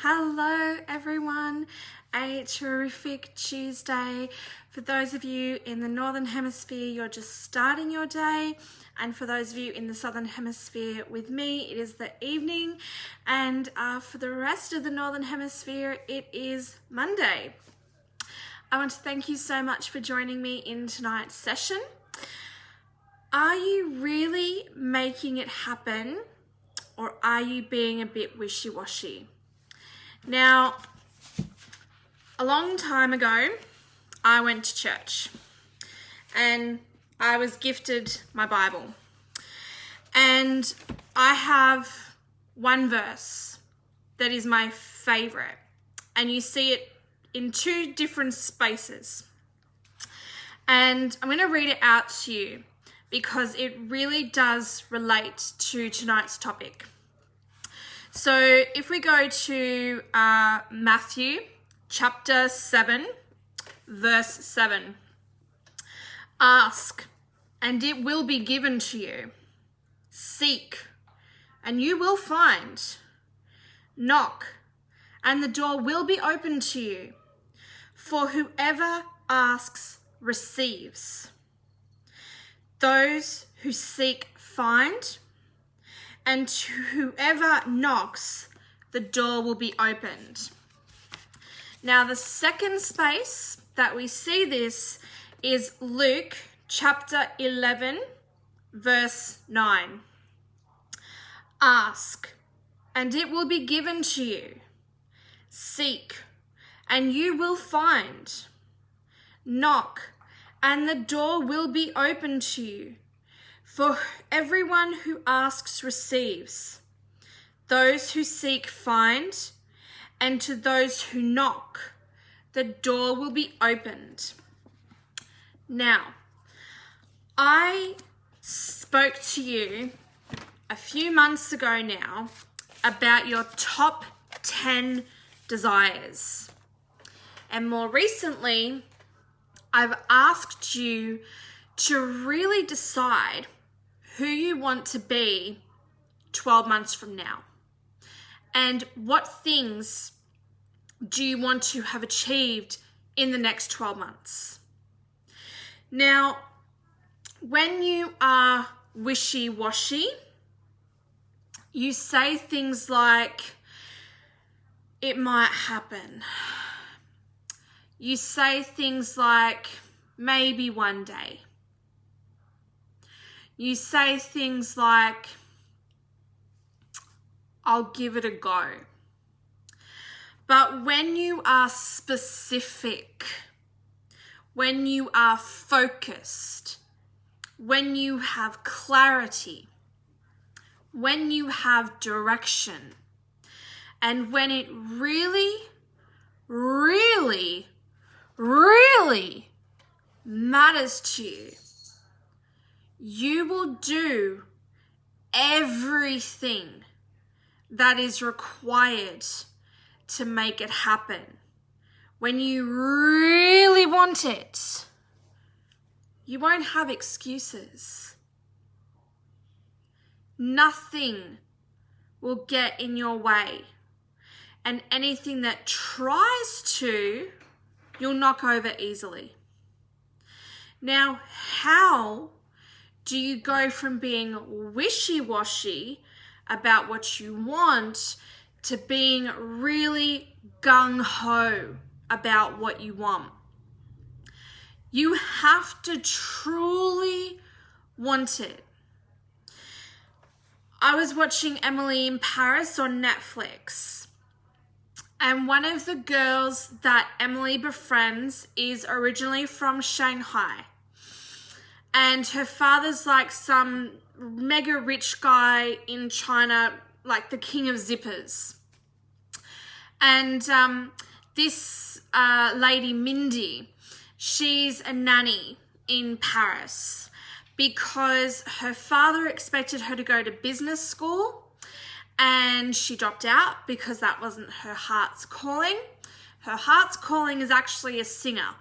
Hello everyone, a terrific Tuesday. For those of you in the Northern Hemisphere, you're just starting your day. And for those of you in the Southern Hemisphere with me, it is the evening. And for the rest of the Northern Hemisphere, it is Monday. I want to thank you so much for joining me in tonight's session. Are you really making it happen, or are you being a bit wishy-washy? Now, a long time ago, I went to church and I was gifted my Bible. And I have one verse that is my favorite, and you see it in two different spaces. And I'm going to read it out to you because it really does relate to tonight's topic. So if we go to Matthew chapter 7, verse 7. Ask, and it will be given to you. Seek, and you will find. Knock, and the door will be opened to you. For whoever asks receives. Those who seek find, and to whoever knocks, the door will be opened. Now, the second space that we see this is Luke chapter 11, verse 9. Ask, and it will be given to you. Seek, and you will find. Knock, and the door will be opened to you. For everyone who asks receives. Those who seek find, and to those who knock, the door will be opened. Now, I spoke to you a few months ago now about your top 10 desires. And more recently, I've asked you to really decide who you want to be 12 months from now. And what things do you want to have achieved in the next 12 months? Now, when you are wishy-washy, you say things like, it might happen. You say things like, maybe one day. You say things like, I'll give it a go. But when you are specific, when you are focused, when you have clarity, when you have direction, and when it really, really, really matters to you, you will do everything that is required to make it happen. When you really want it, you won't have excuses. Nothing will get in your way. And anything that tries to, you'll knock over easily. Now, how do you go from being wishy-washy about what you want to being really gung-ho about what you want? You have to truly want it. I was watching Emily in Paris on Netflix, and one of the girls that Emily befriends is originally from Shanghai. And her father's like some mega rich guy in China, like the king of zippers. And this lady, Mindy, she's a nanny in Paris because her father expected her to go to business school and she dropped out because that wasn't her heart's calling. Her heart's calling is actually a singer.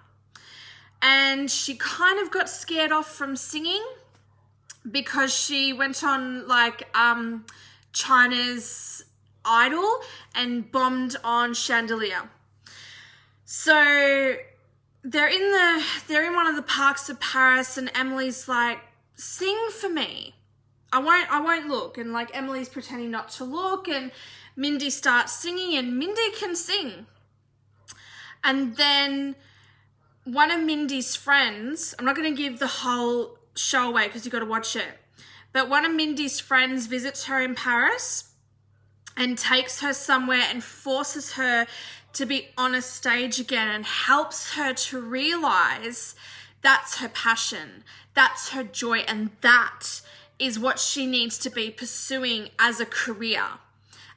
And she kind of got scared off from singing because she went on like China's idol and bombed on Chandelier. So they're in one of the parks of Paris, and Emily's like, sing for me. I won't look. And like Emily's pretending not to look, and Mindy starts singing, and Mindy can sing. And then one of Mindy's friends, I'm not going to give the whole show away because you've got to watch it, but one of Mindy's friends visits her in Paris and takes her somewhere and forces her to be on a stage again and helps her to realize that's her passion, that's her joy, and that is what she needs to be pursuing as a career,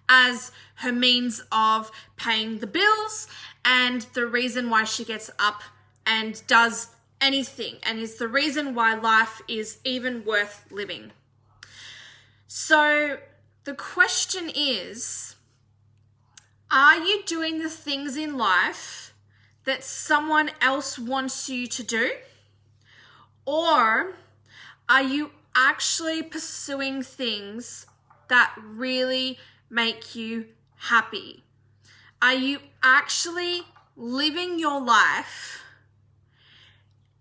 as her means of paying the bills and the reason why she gets up and does anything, and is the reason why life is even worth living. So the question is, are you doing the things in life that someone else wants you to do? Or are you actually pursuing things that really make you happy? Are you actually living your life,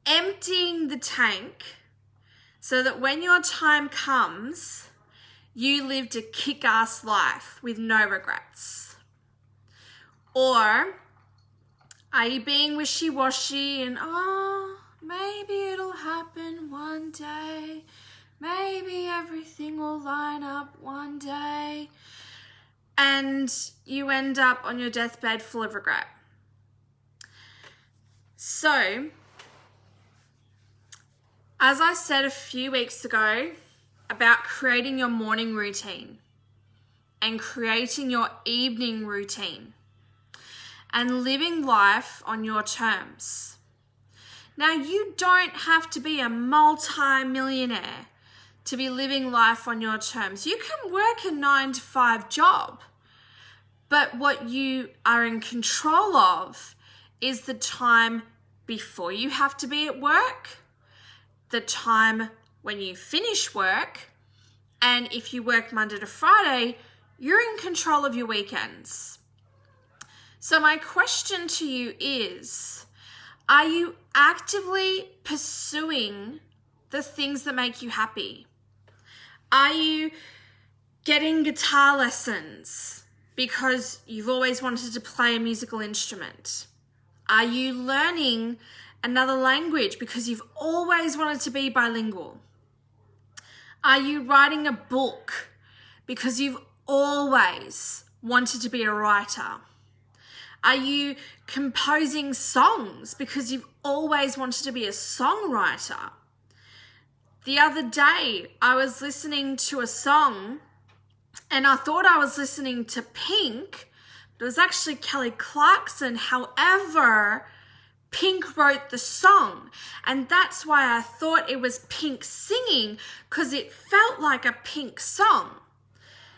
emptying the tank so that when your time comes, you lived a kick-ass life with no regrets? Or are you being wishy-washy and, maybe it'll happen one day, maybe everything will line up one day, and you end up on your deathbed full of regret? So, as I said a few weeks ago about creating your morning routine and creating your evening routine and living life on your terms. Now, you don't have to be a multi-millionaire to be living life on your terms. You can work a 9-to-5 job, but what you are in control of is the time before you have to be at work, the time when you finish work, and if you work Monday to Friday, you're in control of your weekends. So my question to you is, are you actively pursuing the things that make you happy? Are you getting guitar lessons because you've always wanted to play a musical instrument? Are you learning another language because you've always wanted to be bilingual? Are you writing a book because you've always wanted to be a writer? Are you composing songs because you've always wanted to be a songwriter? The other day, I was listening to a song and I thought I was listening to Pink, but it was actually Kelly Clarkson. However, Pink wrote the song, and that's why I thought it was Pink singing, because it felt like a Pink song.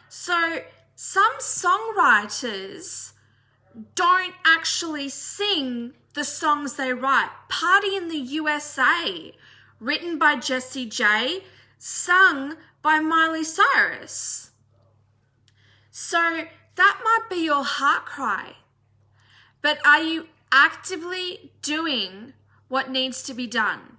So some songwriters don't actually sing the songs they write. Party in the USA, written by Jessie J, sung by Miley Cyrus. So that might be your heart cry, but are you actively doing what needs to be done?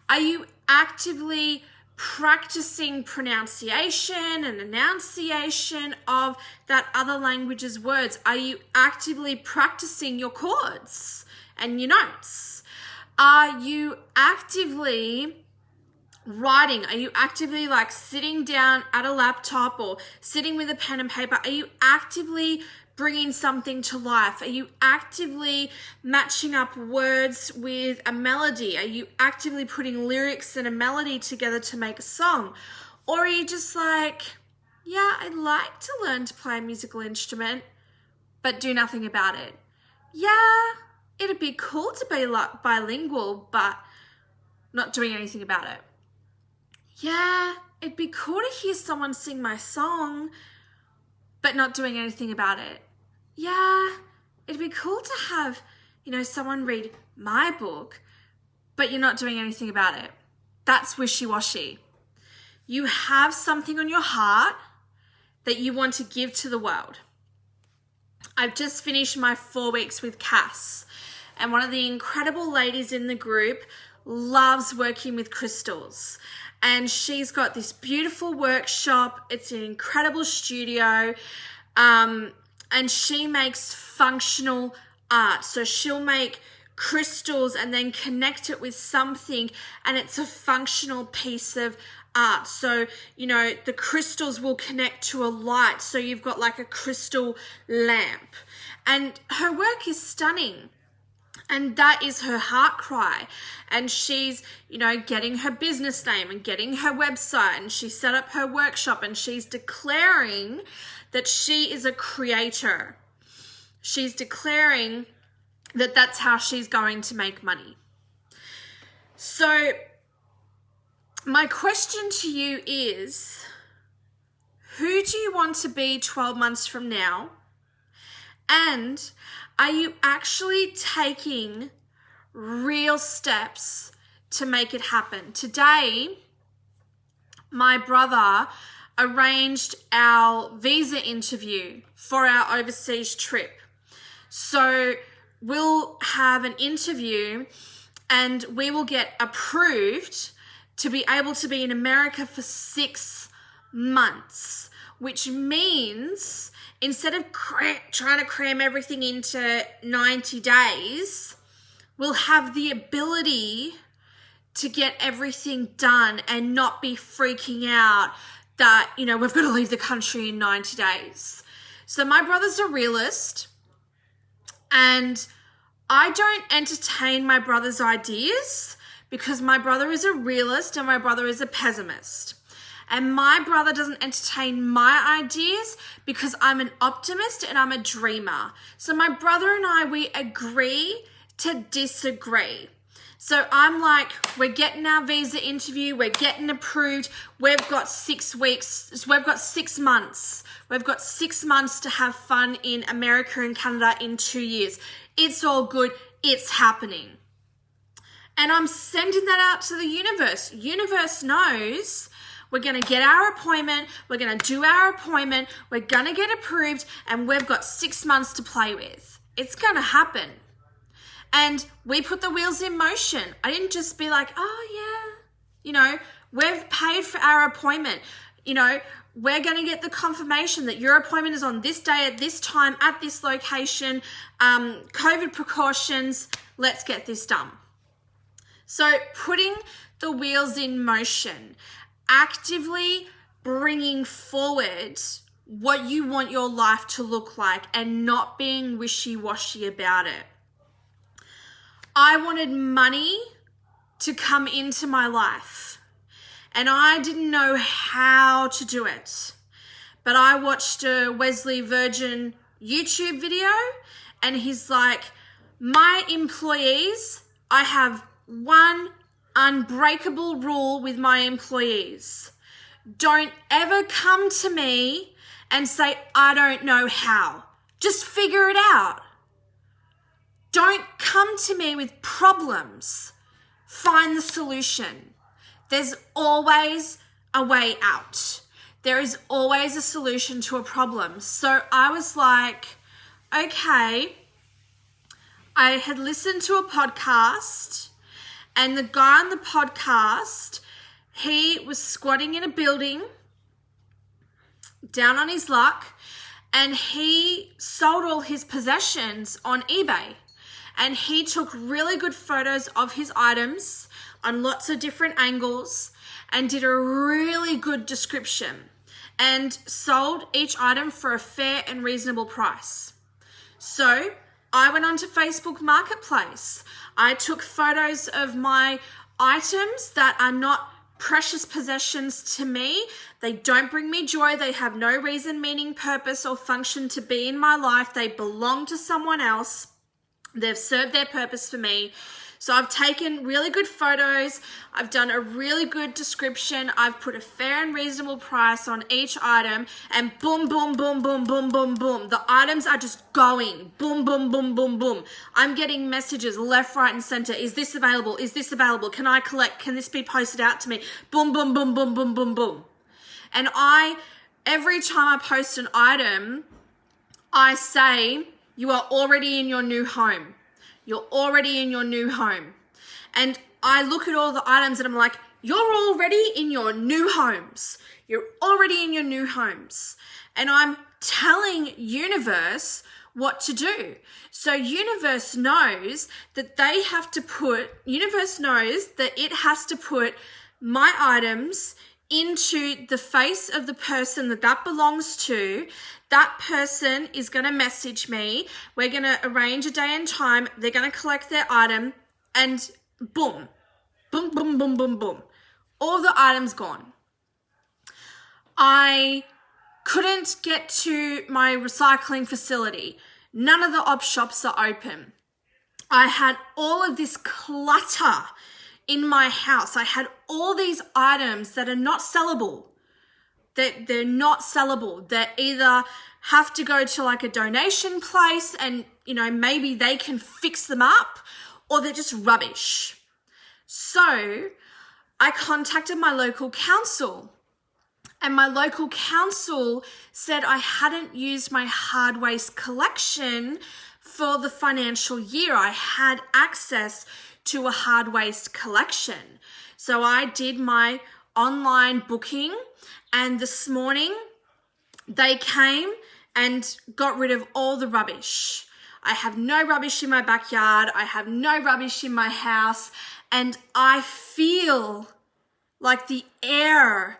Are you actively practicing pronunciation and enunciation of that other language's words? Are you actively practicing your chords and your notes? Are you actively writing? Are you actively like sitting down at a laptop or sitting with a pen and paper? Are you actively bringing something to life? Are you actively matching up words with a melody? Are you actively putting lyrics and a melody together to make a song? Or are you just like, yeah, I'd like to learn to play a musical instrument, but do nothing about it? Yeah, it'd be cool to be like bilingual, but not doing anything about it. Yeah, it'd be cool to hear someone sing my song, but not doing anything about it. Yeah, it'd be cool to have, someone read my book, but you're not doing anything about it. That's wishy-washy. You have something on your heart, that you want to give to the world. I've just finished my 4 weeks with Cass, and one of the incredible ladies in the group loves working with crystals. And she's got this beautiful workshop. It's an incredible studio. And she makes functional art. So she'll make crystals and then connect it with something, and it's a functional piece of art. So, you know, the crystals will connect to a light. So you've got like a crystal lamp. And her work is stunning. And that is her heart cry. And she's, you know, getting her business name and getting her website, and she set up her workshop, and she's declaring that she is a creator. She's declaring that that's how she's going to make money. So my question to you is, who do you want to be 12 months from now? And are you actually taking real steps to make it happen? Today, my brother arranged our visa interview for our overseas trip. So we'll have an interview and we will get approved to be able to be in America for 6 months, which means instead of trying to cram everything into 90 days, we'll have the ability to get everything done and not be freaking out that, you know, we've got to leave the country in 90 days. So my brother's a realist, and I don't entertain my brother's ideas because my brother is a realist and my brother is a pessimist. And my brother doesn't entertain my ideas because I'm an optimist and I'm a dreamer. So my brother and I, we agree to disagree. So I'm like, we're getting our visa interview, we're getting approved, we've got 6 weeks, we've got 6 months. We've got 6 months to have fun in America and Canada in 2 years. It's all good, it's happening. And I'm sending that out to the universe. Universe knows we're going to get our appointment, we're going to do our appointment, we're going to get approved, and we've got 6 months to play with. It's going to happen. And we put the wheels in motion. I didn't just be like, oh yeah, you know, we've paid for our appointment. You know, we're going to get the confirmation that your appointment is on this day at this time at this location, COVID precautions, let's get this done. So putting the wheels in motion, actively bringing forward what you want your life to look like and not being wishy-washy about it. I wanted money to come into my life, and I didn't know how to do it. But I watched a Wesley Virgin YouTube video, and he's like, my employees, I have one unbreakable rule with my employees. Don't ever come to me and say, I don't know how. Just figure it out. Don't come to me with problems. Find the solution. There's always a way out. There is always a solution to a problem. So I was like, okay. I had listened to a podcast, and the guy on the podcast, he was squatting in a building, down on his luck, and he sold all his possessions on eBay. And he took really good photos of his items on lots of different angles and did a really good description and sold each item for a fair and reasonable price. So I went onto Facebook Marketplace. I took photos of my items that are not precious possessions to me. They don't bring me joy. They have no reason, meaning, purpose, or function to be in my life. They belong to someone else. They've served their purpose for me. So I've taken really good photos. I've done a really good description. I've put a fair and reasonable price on each item, and boom, boom, boom, boom, boom, boom, boom. The items are just going. Boom, boom, boom, boom, boom. I'm getting messages left, right, and center. Is this available? Is this available? Can I collect? Can this be posted out to me? Boom, boom, boom, boom, boom, boom, boom. And I every time I post an item, I say, you are already in your new home. You're already in your new home. And I look at all the items and I'm like, you're already in your new homes. You're already in your new homes. And I'm telling universe what to do. So universe knows that universe knows that it has to put my items into the face of the person that belongs to. That person is going to message me. We're going to arrange a day and time. They're going to collect their item and boom, boom, boom, boom, boom, boom. All the items gone. I couldn't get to my recycling facility. None of the op shops are open. I had all of this clutter in my house. I had all these items that are not sellable. They're not sellable. They either have to go to like a donation place and, maybe they can fix them up, or they're just rubbish. So I contacted my local council, and my local council said I hadn't used my hard waste collection for the financial year. I had access to a hard waste collection. So I did my online booking, and this morning they came and got rid of all the rubbish. I have no rubbish in my backyard. I have no rubbish in my house, and I feel like the air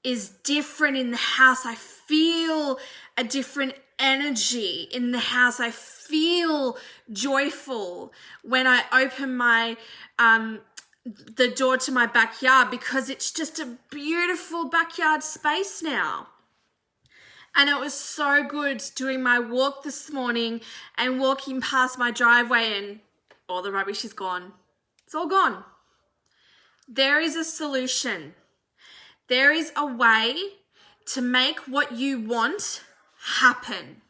is different in the house. I feel a different energy in the house. I feel joyful when I open my the door to my backyard, because it's just a beautiful backyard space now. And it was so good doing my walk this morning and walking past my driveway, and all the rubbish is gone. It's all gone. There is a solution. There is a way to make what you want happen.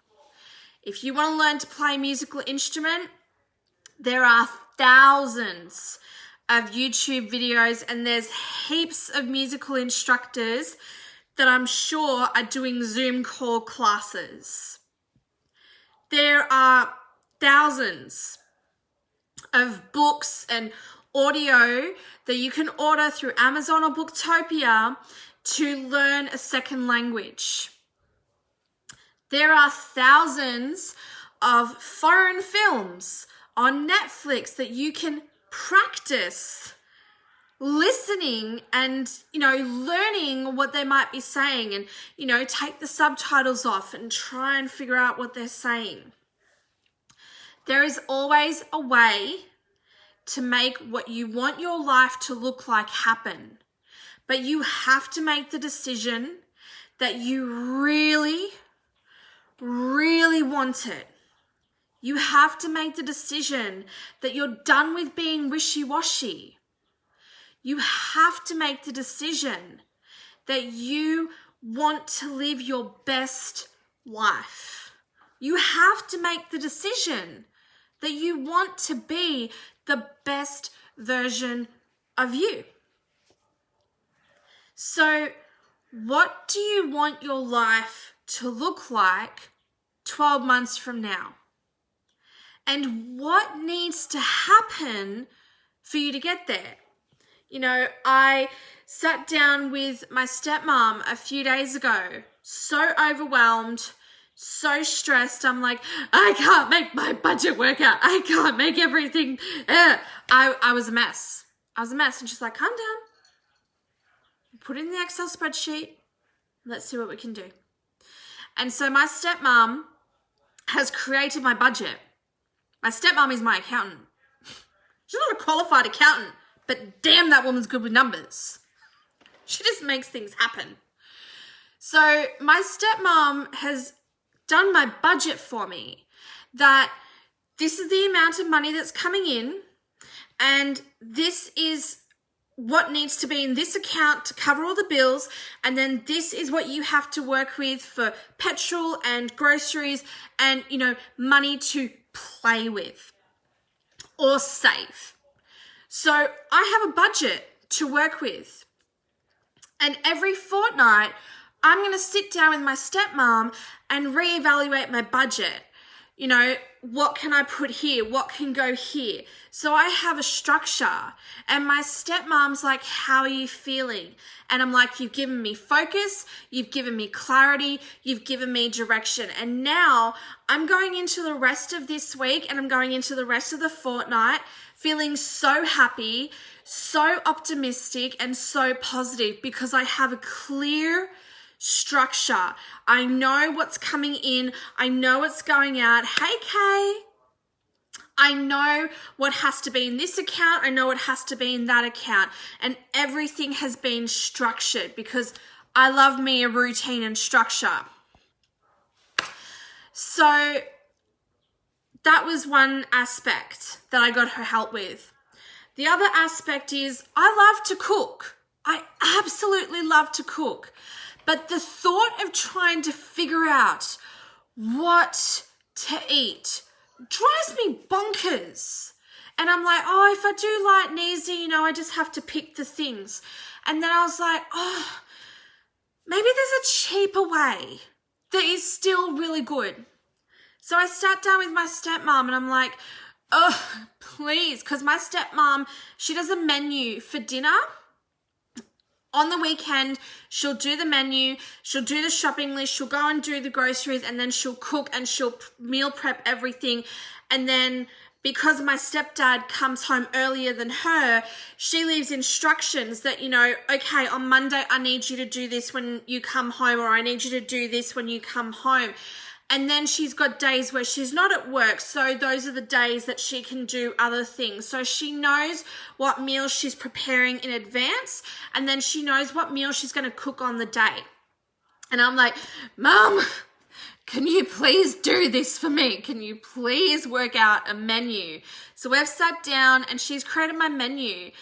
If you want to learn to play a musical instrument, there are thousands of YouTube videos, and there's heaps of musical instructors that I'm sure are doing Zoom call classes. There are thousands of books and audio that you can order through Amazon or Booktopia to learn a second language. There are thousands of foreign films on Netflix that you can practice listening and, learning what they might be saying, and, take the subtitles off and try and figure out what they're saying. There is always a way to make what you want your life to look like happen. But you have to make the decision that you really, really want it. You have to make the decision that you're done with being wishy-washy. You have to make the decision that you want to live your best life. You have to make the decision that you want to be the best version of you. So, what do you want your life to look like 12 months from now? And what needs to happen for you to get there? I sat down with my stepmom a few days ago, so overwhelmed, so stressed. I'm like, I can't make my budget work out. I can't make everything. I was a mess. And she's like, calm down. Put it in the Excel spreadsheet. Let's see what we can do. And so my stepmom has created my budget. My stepmom is my accountant. She's not a qualified accountant, but damn, that woman's good with numbers. She just makes things happen. So my stepmom has done my budget for me, that this is the amount of money that's coming in, and this is what needs to be in this account to cover all the bills, and then this is what you have to work with for petrol and groceries and, money to play with or save. So I have a budget to work with, and every fortnight I'm going to sit down with my stepmom and reevaluate my budget. You know, what can I put here? What can go here? So I have a structure. And my stepmom's like, how are you feeling? And I'm like, you've given me focus, you've given me clarity, you've given me direction. And now I'm going into the rest of this week and I'm going into the rest of the fortnight feeling so happy, so optimistic, and so positive because I have a clear structure. I know what's coming in. I know what's going out. Hey, Kay. I know what has to be in this account. I know what has to be in that account. And everything has been structured because I love me a routine and structure. So that was one aspect that I got her help with. The other aspect is I love to cook. I absolutely love to cook. But the thought of trying to figure out what to eat drives me bonkers. And I'm like, oh, if I do light and easy, you know, I just have to pick the things. And then I was like, oh, maybe there's a cheaper way that is still really good. So I sat down with my stepmom and I'm like, oh, please, because my stepmom, she does a menu for dinner. On the weekend, she'll do the menu, she'll do the shopping list, she'll go and do the groceries, and then she'll cook and she'll meal prep everything. And then because my stepdad comes home earlier than her, she leaves instructions that, you know, okay, on Monday, I need you to do this when you come home, or I need you to do this when you come home. And then she's got days where she's not at work. So those are the days that she can do other things. So she knows what meals she's preparing in advance. And then she knows what meal she's going to cook on the day. And I'm like, Mom, can you please do this for me? Can you please work out a menu? So we've sat down and she's created my menu.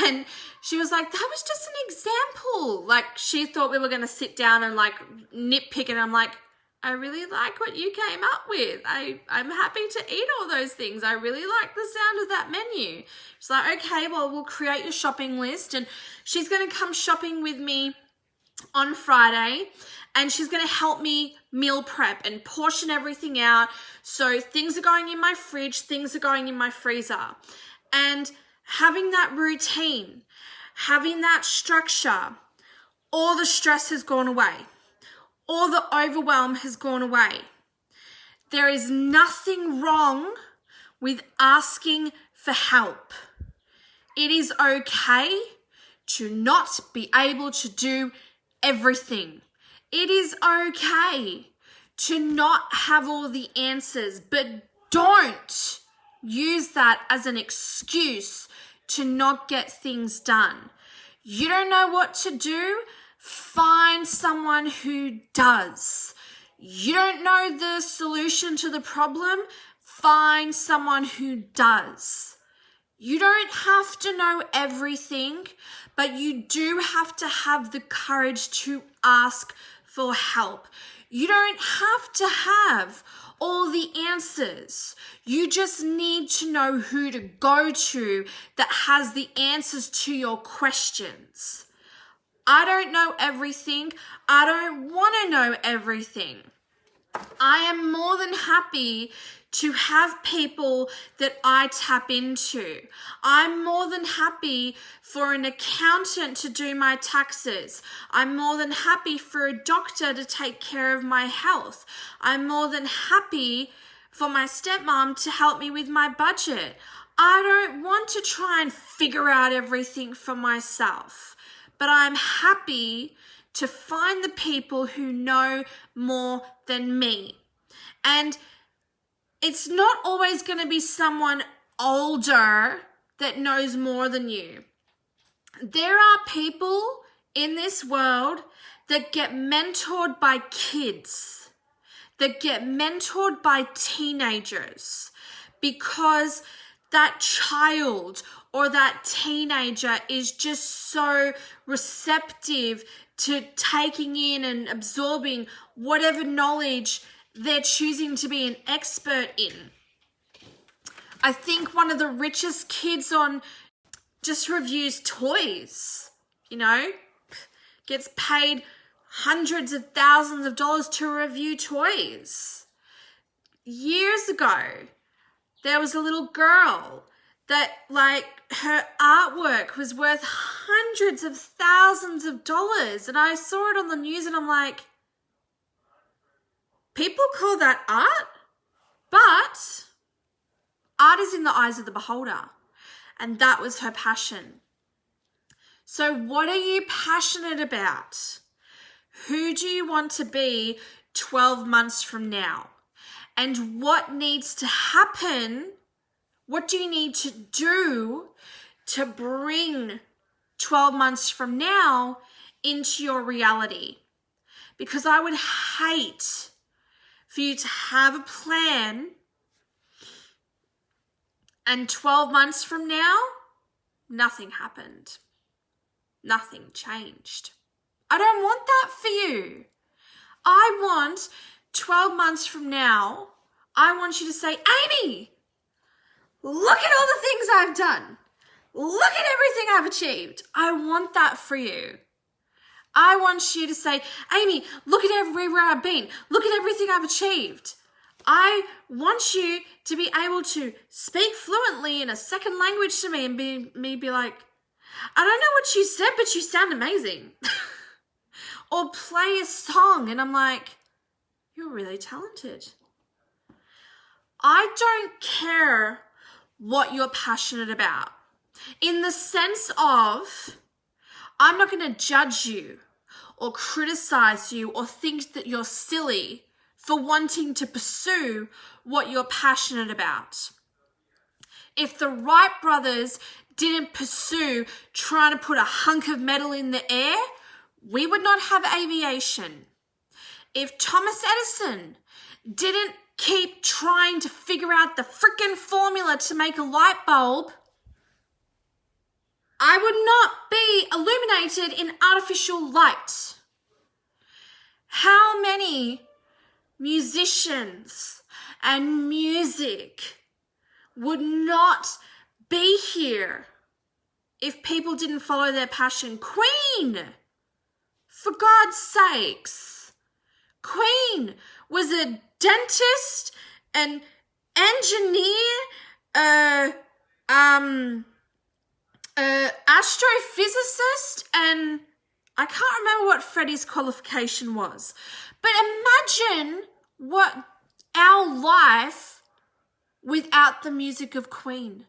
And she was like, that was just an example. Like, she thought we were going to sit down and like nitpick. And I'm like, I really like what you came up with. I'm happy to eat all those things. I really like the sound of that menu. She's like, okay, well, we'll create your shopping list. And she's going to come shopping with me on Friday. And she's going to help me meal prep and portion everything out. So things are going in my fridge, things are going in my freezer. And having that routine, having that structure, all the stress has gone away. All the overwhelm has gone away. There is nothing wrong with asking for help. It is okay to not be able to do everything. It is okay to not have all the answers, but don't use that as an excuse to not get things done. You don't know what to do? Find someone who does. You don't know the solution to the problem? Find someone who does. You don't have to know everything, but you do have to have the courage to ask for help. You don't have to have all the answers. You just need to know who to go to that has the answers to your questions. I don't know everything. I don't want to know everything. I am more than happy to have people that I tap into. I'm more than happy for an accountant to do my taxes. I'm more than happy for a doctor to take care of my health. I'm more than happy for my stepmom to help me with my budget. I don't want to try and figure out everything for myself. But I'm happy to find the people who know more than me. And it's not always going to be someone older that knows more than you. There are people in this world that get mentored by kids, that get mentored by teenagers, because that child or that teenager is just so receptive to taking in and absorbing whatever knowledge they're choosing to be an expert in. I think one of the richest kids on just reviews toys, you know, gets paid hundreds of thousands of dollars to review toys. Years ago, there was a little girl that her artwork was worth hundreds of thousands of dollars. And I saw it on the news and I'm like, people call that art? But art is in the eyes of the beholder. And that was her passion. So what are you passionate about? Who do you want to be 12 months from now? And what needs to happen? What do you need to do to bring 12 months from now into your reality? Because I would hate for you to have a plan and 12 months from now, nothing happened. Nothing changed. I don't want that for you. I want 12 months from now, I want you to say, Amy, look at all the things I've done. Look at everything I've achieved. I want that for you. I want you to say, Amy, look at everywhere I've been. Look at everything I've achieved. I want you to be able to speak fluently in a second language to me and be like, I don't know what you said, but you sound amazing. Or play a song and I'm like, you're really talented. I don't care what you're passionate about. In the sense of, I'm not going to judge you or criticize you or think that you're silly for wanting to pursue what you're passionate about. If the Wright brothers didn't pursue trying to put a hunk of metal in the air, we would not have aviation. If Thomas Edison didn't keep trying to figure out the freaking formula to make a light bulb, I would not be illuminated in artificial light. How many musicians and music would not be here if people didn't follow their passion? Queen, for God's sakes. Queen was a dentist, an engineer, astrophysicist, and I can't remember what Freddie's qualification was. But imagine what our life without the music of Queen.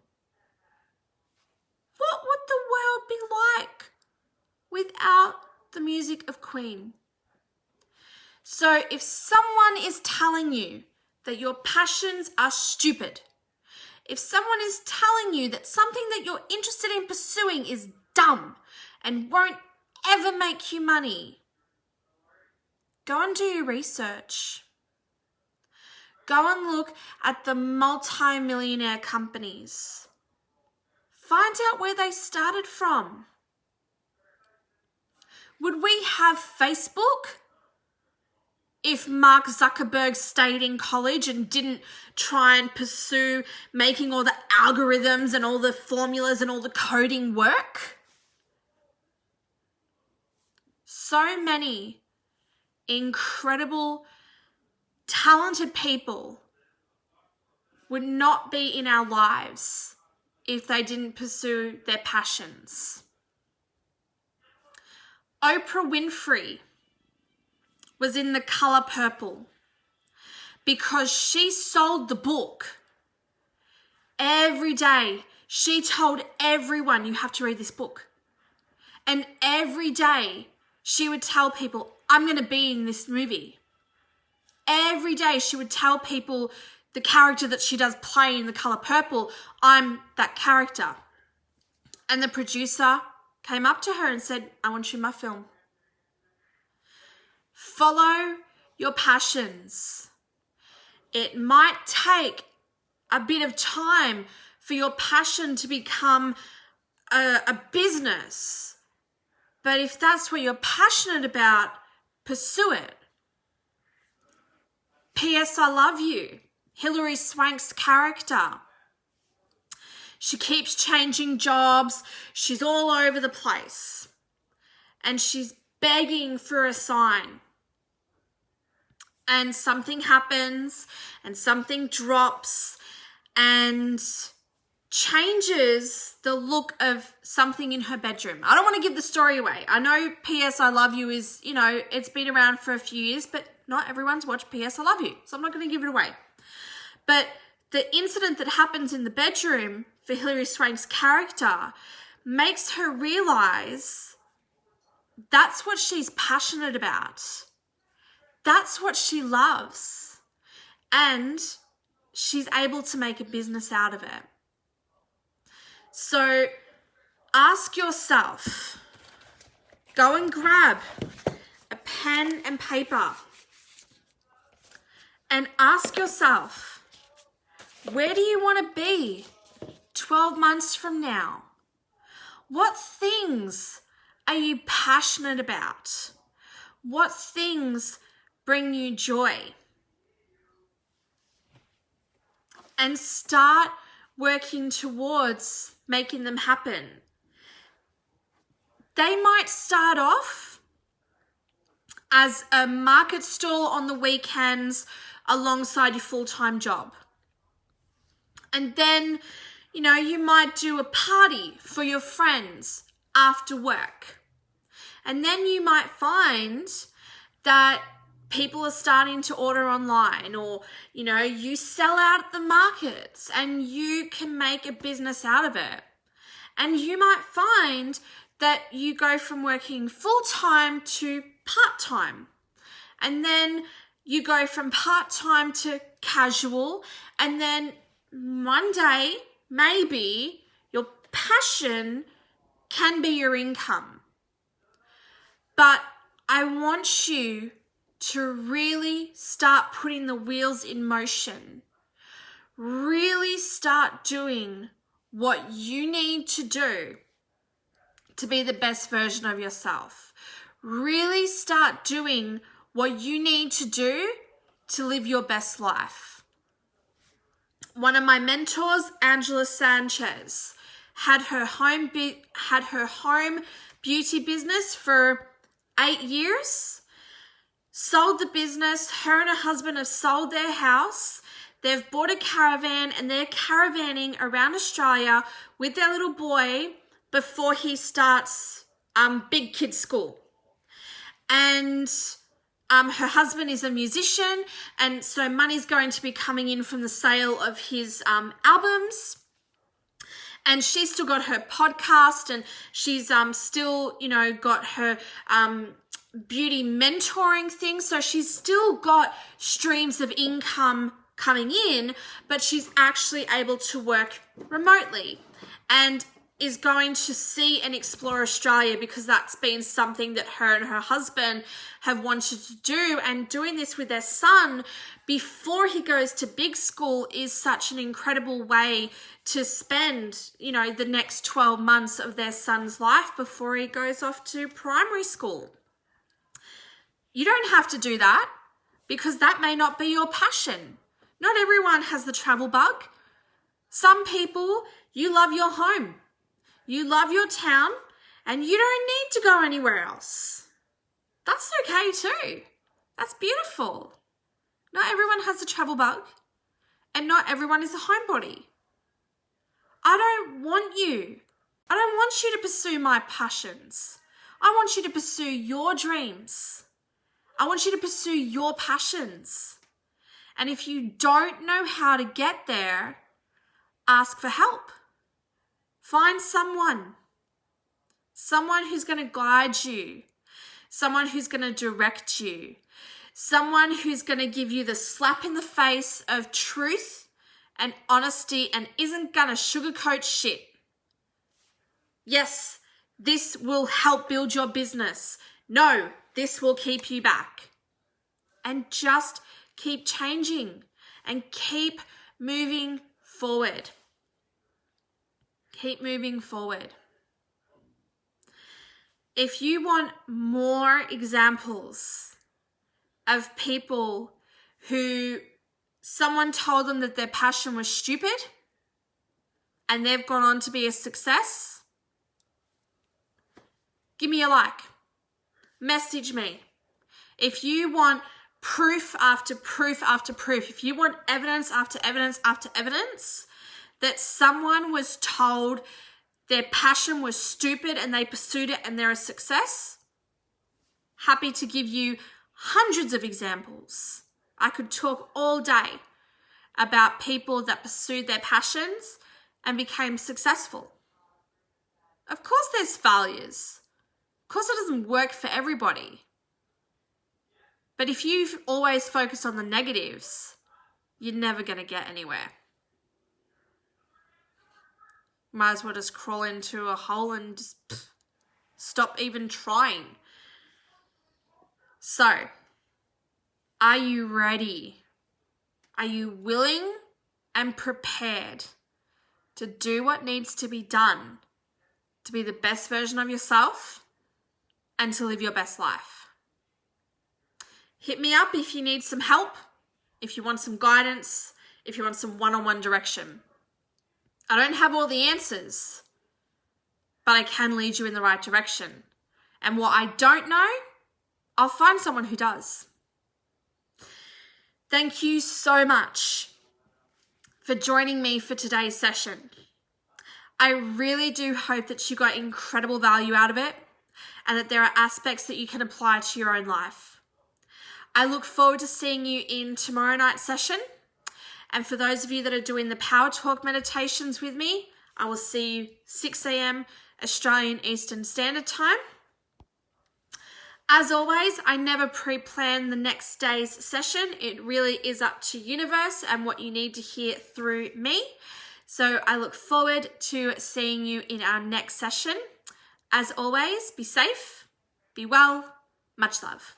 What would the world be like without the music of Queen? So if someone is telling you that your passions are stupid, if someone is telling you that something that you're interested in pursuing is dumb and won't ever make you money, go and do your research. Go and look at the multi-millionaire companies. Find out where they started from. Would we have Facebook if Mark Zuckerberg stayed in college and didn't try and pursue making all the algorithms and all the formulas and all the coding work? So many incredible, talented people would not be in our lives if they didn't pursue their passions. Oprah Winfrey was in The Color Purple because she sold the book. Every day, she told everyone, you have to read this book. And every day, she would tell people, I'm going to be in this movie. Every day, she would tell people the character that she does play in The Color Purple, I'm that character. And the producer came up to her and said, I want you in my film. Follow your passions. It might take a bit of time for your passion to become a business. But if that's what you're passionate about, pursue it. P.S. I love you. Hilary Swank's character. She keeps changing jobs. She's all over the place. And she's begging for a sign. And something happens and something drops and changes the look of something in her bedroom. I don't want to give the story away. I know P.S. I Love You is, it's been around for a few years, but not everyone's watched P.S. I Love You, so I'm not going to give it away. But the incident that happens in the bedroom for Hilary Swank's character makes her realize that's what she's passionate about. That's what she loves. And she's able to make a business out of it. So ask yourself, go and grab a pen and paper and ask yourself, where do you want to be 12 months from now? What things are you passionate about? What things bring you joy? And start working towards making them happen. They might start off as a market stall on the weekends alongside your full-time job. And then, you might do a party for your friends after work. And then you might find that people are starting to order online, or, you sell out at the markets and you can make a business out of it. And you might find that you go from working full-time to part-time. And then you go from part-time to casual. And then one day, maybe your passion can be your income. But I want you to really start putting the wheels in motion. Really start doing what you need to do to be the best version of yourself. Really start doing what you need to do to live your best life. One of my mentors, Angela Sanchez, had her home beauty business for 8 years. Sold the business. Her and her husband have sold their house. They've bought a caravan and they're caravanning around Australia with their little boy before he starts big kid school. And her husband is a musician, and so money's going to be coming in from the sale of his albums. And she's still got her podcast, and she's still, got her beauty mentoring thing. So she's still got streams of income coming in, but she's actually able to work remotely and is going to see and explore Australia, because that's been something that her and her husband have wanted to do. And doing this with their son before he goes to big school is such an incredible way to spend, the next 12 months of their son's life before he goes off to primary school. You don't have to do that, because that may not be your passion. Not everyone has the travel bug. Some people, you love your home. You love your town, and you don't need to go anywhere else. That's okay too. That's beautiful. Not everyone has the travel bug, and not everyone is a homebody. I don't want you to pursue my passions. I want you to pursue your dreams. I want you to pursue your passions. And if you don't know how to get there, ask for help. Find someone who's going to guide you, someone who's going to direct you, someone who's going to give you the slap in the face of truth and honesty and isn't going to sugarcoat shit. Yes, this will help build your business. No, this will keep you back. And just keep changing and keep moving forward. Keep moving forward. If you want more examples of people who someone told them that their passion was stupid and they've gone on to be a success, give me a like. message me. If you want proof after proof after proof, if you want evidence after evidence after evidence that someone was told their passion was stupid and they pursued it and they're a success, happy to give you hundreds of examples. I could talk all day about people that pursued their passions and became successful. Of course there's failures. Of course it doesn't work for everybody. But if you always focus on the negatives, you're never going to get anywhere. Might as well just crawl into a hole and just stop even trying. So, are you ready? Are you willing and prepared to do what needs to be done to be the best version of yourself and to live your best life? Hit me up if you need some help, if you want some guidance, if you want some one-on-one direction. I don't have all the answers, but I can lead you in the right direction. And what I don't know, I'll find someone who does. Thank you so much for joining me for today's session. I really do hope that you got incredible value out of it and that there are aspects that you can apply to your own life. I look forward to seeing you in tomorrow night's session. And for those of you that are doing the Power Talk meditations with me, I will see you 6 a.m. Australian Eastern Standard Time. As always, I never pre-plan the next day's session. It really is up to universe and what you need to hear through me. So I look forward to seeing you in our next session. As always, be safe, be well, much love.